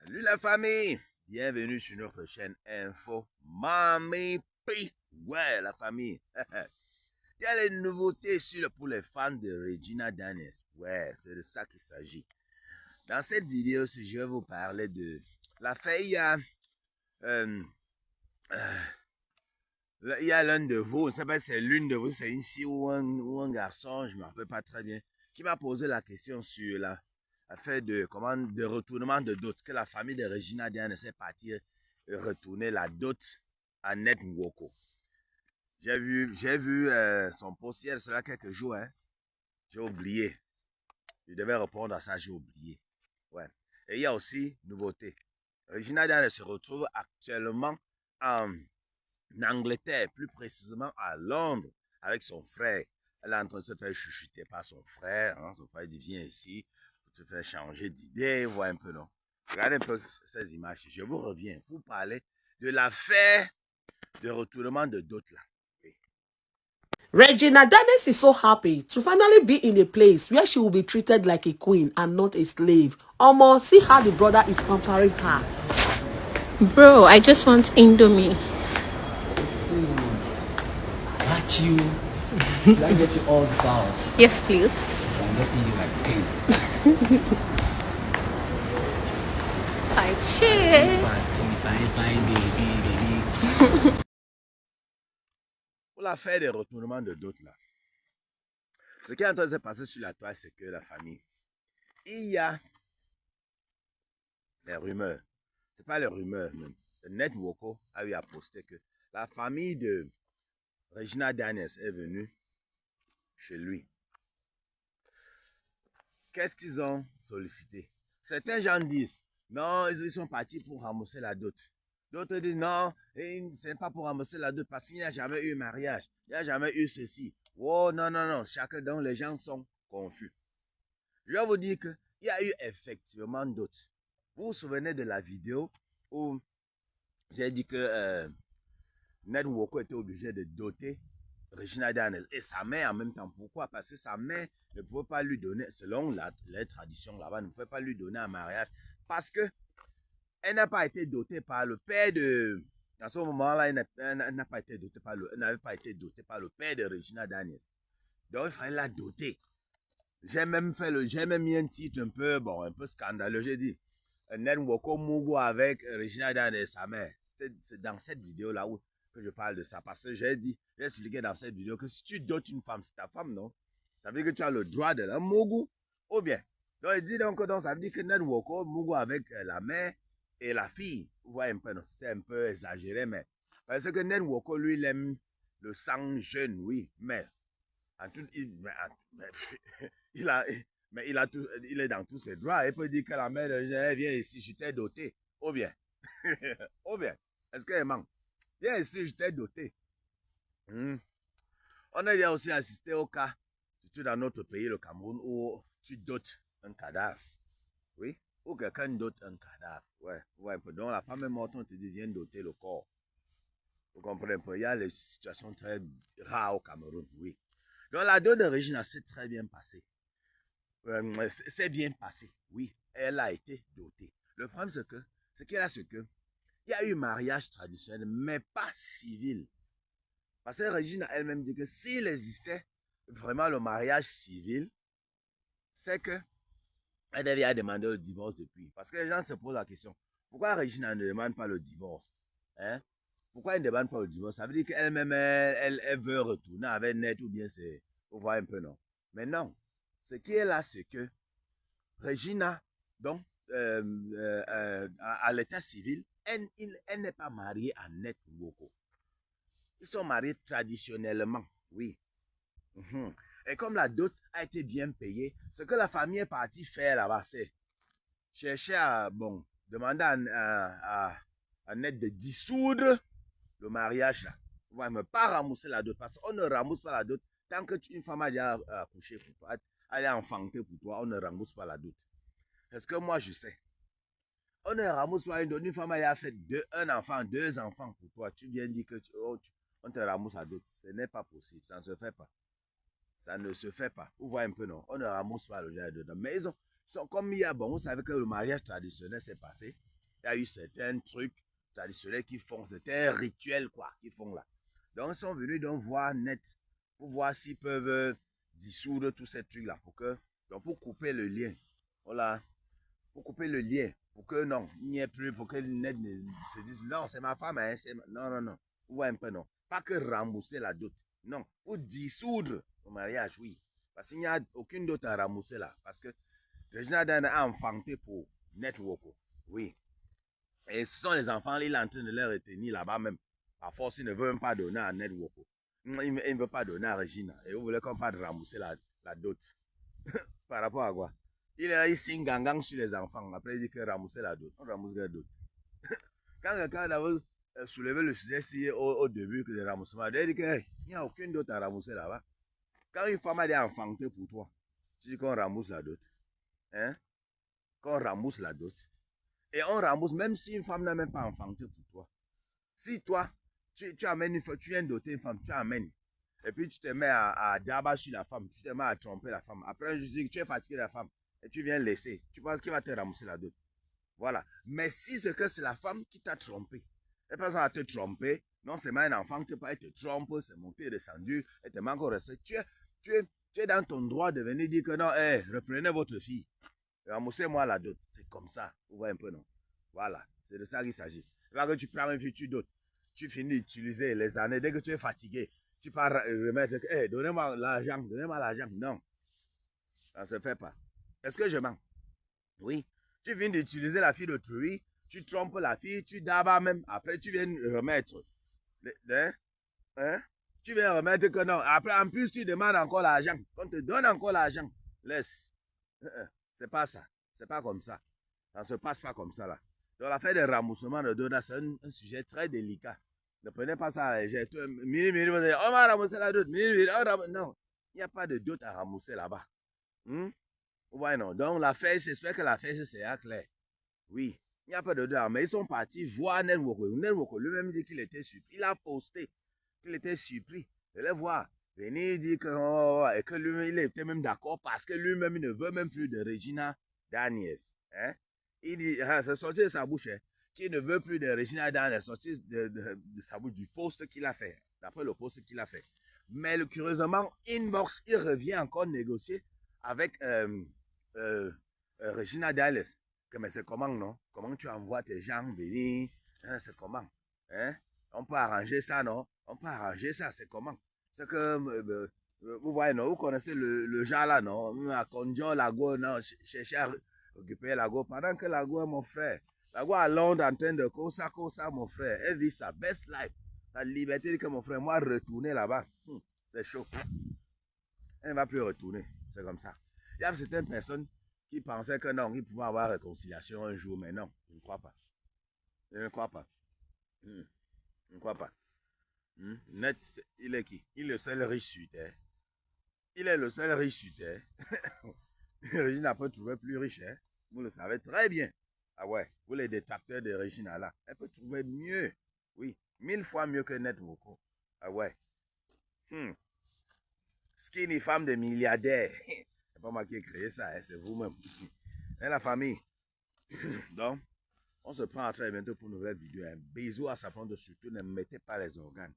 Salut la famille, bienvenue sur notre chaîne Info Mami P. Ouais, la famille. Il y a les nouveautés pour les fans de Regina Daniels. Ouais, c'est de ça qu'il s'agit. Dans cette vidéo, je vais vous parler de l'affaire. Euh, il y a l'un de vous, je ne sais pas si c'est l'une de vous, c'est une fille ou un garçon, je ne me rappelle pas très bien, qui m'a posé la question sur l'affaire de retournement de dot, que la famille de Regina Diane s'est partie retourner la dot à Net Nwoko. J'ai vu son post hier, cela quelques jours, hein. J'ai oublié. Je devais répondre à ça, j'ai oublié. Ouais. Et il y a aussi nouveauté. Regina Diane se retrouve actuellement en Angleterre, plus précisément à Londres, avec son frère. Elle est en train de se faire chuchoter par son frère. Hein. Son frère dit, viens ici pour te faire changer d'idée. Vois un peu, non? Regardez un peu ces images. Je vous reviens pour parler de l'affaire de retournement de dot là. Oui. Regina Daniels is so happy to finally be in a place where she will be treated like a queen and not a slave. Omo, see how the brother is pampering her. Bro, I just want Indomie. Got you. Should I get you all the flowers? Yes, please. I'm getting you like pink. Type shit. Fine, baby. Pour l'affaire de retournement de dot là, ce qui est en train de se passer sur la toile, c'est que la famille, il y a les rumeurs. C'est pas les rumeurs même. Net Woko a eu à poster que la famille de Regina Daniels est venue chez lui. Qu'est-ce qu'ils ont sollicité? Certains gens disent, non, ils sont partis pour ramasser la dot. D'autres disent, non, ce n'est pas pour ramasser la dot parce qu'il n'y a jamais eu mariage. Il n'y a jamais eu ceci. Oh, non, non, non. Chacun donc les gens sont confus. Je vais vous dire qu'il y a eu effectivement dot. Vous vous souvenez de la vidéo où j'ai dit que Ned Woko était obligé de doter Regina Daniels et sa mère en même temps. Pourquoi? Parce que sa mère ne pouvait pas lui donner, selon les traditions là-bas, ne pouvait pas lui donner un mariage parce que elle n'a pas été dotée par le père de... À ce moment-là, elle n'a pas été dotée par le... Elle n'avait pas été dotée par le père de Regina Daniels. Donc, il fallait la doter. J'ai même mis un titre un peu, bon, un peu scandaleux. J'ai dit, Ned Woko Mugo avec Regina Daniels et sa mère. C'est dans cette vidéo-là où que je parle de ça. Parce que j'ai expliqué dans cette vidéo que si tu dotes une femme, c'est ta femme, non? Ça veut dire que tu as le droit de la Mugu ou bien. Donc, il dit donc ça veut dire que Ned Woko Mugo avec la mère et la fille. Vous voyez un peu, non? C'était un peu exagéré, mais parce que Ned Woko, lui, il aime le sang jeune, oui, mais en tout, il est dans tous ses droits. Il peut dire que la mère vient ici, je t'ai doté. Ou bien, ou bien, est-ce qu'elle manque? Viens ici, je t'ai doté. On a déjà aussi assisté au cas, surtout dans notre pays, le Cameroun, où tu dotes un cadavre. Oui, ou quelqu'un dote un cadavre. Ouais, ouais. Donc la femme est morte, on te dit, viens doter le corps. Vous comprenez un peu? Il y a des situations très rares au Cameroun, oui. Donc la dot de Regina s'est très bien passée. C'est bien passé, oui. Elle a été dotée. Le problème, c'est qu'il y a eu mariage traditionnel, mais pas civil. Parce que Regina elle-même dit que s'il existait vraiment le mariage civil, c'est que elle devait demander le divorce depuis. Parce que les gens se posent la question, pourquoi Regina ne demande pas le divorce? Hein? Pourquoi elle ne demande pas le divorce? Ça veut dire qu'elle-même, elle veut retourner avec Net ou bien c'est... Vous voyez un peu, non? Mais non. Ce qui est là, c'est que Regina, donc, à l'état civil, elle n'est pas mariée à Net Woko. Ils sont mariés traditionnellement, oui. Et comme la dot a été bien payée, ce que la famille est partie faire là-bas, c'est chercher à, bon, demander à Net de dissoudre le mariage là. Ouais, mais pas ramasser la dot, parce qu'on ne ramasse pas la dot tant que une femme a déjà accouché pour toi, elle a enfanté pour toi, on ne ramasse pas la dot. Parce que moi, je sais. On ne ramasse pas une femme a fait un enfant, deux enfants pour toi. Tu viens dire que on te ramasse la dot. Ce n'est pas possible, ça ne se fait pas. Ça ne se fait pas. Vous voyez un peu, non? On ne ramasse pas le genre dedans. Mais Comme il y a, bon, vous savez que le mariage traditionnel s'est passé, il y a eu certains trucs traditionnels qui font, certains rituels, quoi, qui font là. Donc, ils sont venus donc voir net, pour voir s'ils peuvent dissoudre tous ces trucs-là, pour couper le lien. Voilà, pour couper le lien, pour que non, il n'y ait plus, pour que net se dise, non, c'est ma femme, hein, non, non, non. Vous voyez un peu, non. Pas que rembourser la dot, non, pour dissoudre le mariage, oui. Parce qu'il n'y a aucune dot à rembourser là, parce que Regina Dan a enfanté pour Network, oui. Et ce sont les enfants, il est en train de les retenir là-bas même. À force, ils ne veulent même pas donner à Network. Ils ne veulent pas donner à Regina. Et vous voulez qu'on pas rembourser la dot. Par rapport à quoi? Il signe gangang sur les enfants. Après, il dit que rembourser la dot. On rembourse la dot. Quand quelqu'un avait soulevé le sujet au début de remboursement, il a dit qu'il n'y a aucune dot à rembourser là-bas. Quand une femme a été enfantée pour toi, tu dis qu'on rembourse la dot. Hein? Qu'on rembourse la dot. Et on rembourse même si une femme n'a même pas enfanté pour toi. Si toi, tu amènes une femme, tu viens doter une femme, tu amènes. Et puis tu te mets à d'abattre sur la femme, tu te mets à tromper la femme. Après, je dis que tu es fatigué de la femme et tu viens laisser. Tu penses qu'il va te rembourser la dot. Voilà. Mais si c'est que c'est la femme qui t'a trompé, elle personne à te tromper, non seulement un enfant qui peut te tromper, c'est monté et descendu, et te manque au respect. Tu es dans ton droit de venir dire que non, reprenez votre fille. Remboursez-moi la dot. C'est comme ça. Vous voyez un peu, non? Voilà. C'est de ça qu'il s'agit. Là que tu prends une future dot, tu finis d'utiliser les années. Dès que tu es fatigué, tu pars remettre, donnez-moi l'argent, donnez-moi l'argent. Non. Ça ne se fait pas. Est-ce que je mens? Oui. Tu viens d'utiliser la fille d'autrui, tu trompes la fille, tu dabas même. Après, tu viens remettre. Tu viens remettre que non. Après, en plus, tu demandes encore l'argent. On te donne encore l'argent. Laisse. C'est pas ça. C'est pas comme ça. Ça ne se passe pas comme ça là. Donc l'affaire de remboursement de dot, c'est un sujet très délicat. Ne prenez pas ça à la légère. On va rembourser la dot. Non, il n'y a pas de dot à rembourser là-bas. Ouais, non. Donc l'affaire, j'espère que l'affaire c'est clair. Oui, il n'y a pas de dot. Mais ils sont partis voir Network. Network lui-même dit qu'il était surpris. Il a posté qu'il était surpris de les voir. Venir dire que, et que lui, il était même d'accord parce que lui-même, il ne veut même plus de Regina Daniels. Hein? Il dit, c'est sorti de sa bouche, hein, qu'il ne veut plus de Regina Daniels, sorti de sa bouche, du post qu'il a fait, d'après le post qu'il a fait. Mais curieusement, inbox, il revient encore négocier avec Regina Daniels. Mais c'est comment, non? Comment tu envoies tes gens venir? Hein, c'est comment? Hein? On peut arranger ça, non? On peut arranger ça, c'est comment? C'est que, vous voyez, non, vous connaissez le genre là, non? À Condion, Lago, non, chercher à récupérer Lago. Pendant que Lago est mon frère. Lago à Londres en train de ça, mon frère. Elle vit sa best life. La liberté que mon frère, moi, retourner là-bas. C'est chaud. Elle ne va plus retourner. C'est comme ça. Il y a certaines personnes qui pensaient que non, ils pouvaient avoir réconciliation un jour, mais non, je ne crois pas. Je ne crois pas. Je ne crois pas. Net, il est qui? Il est le seul riche sur terre. Il est le seul riche sur terre. Régine n'a pas trouvé plus riche, hein? Vous le savez très bien. Ah ouais, vous les détracteurs de Régine là, elle peut trouver mieux. Oui, 1000 fois mieux que Network. Ah ouais. Skinny femme de milliardaire. C'est pas moi qui ai créé ça, hein, c'est vous-même. Et la famille. Donc, on se prend à très bientôt pour une nouvelle vidéo. Un bisou à sa femme de surtout, ne mettez pas les organes.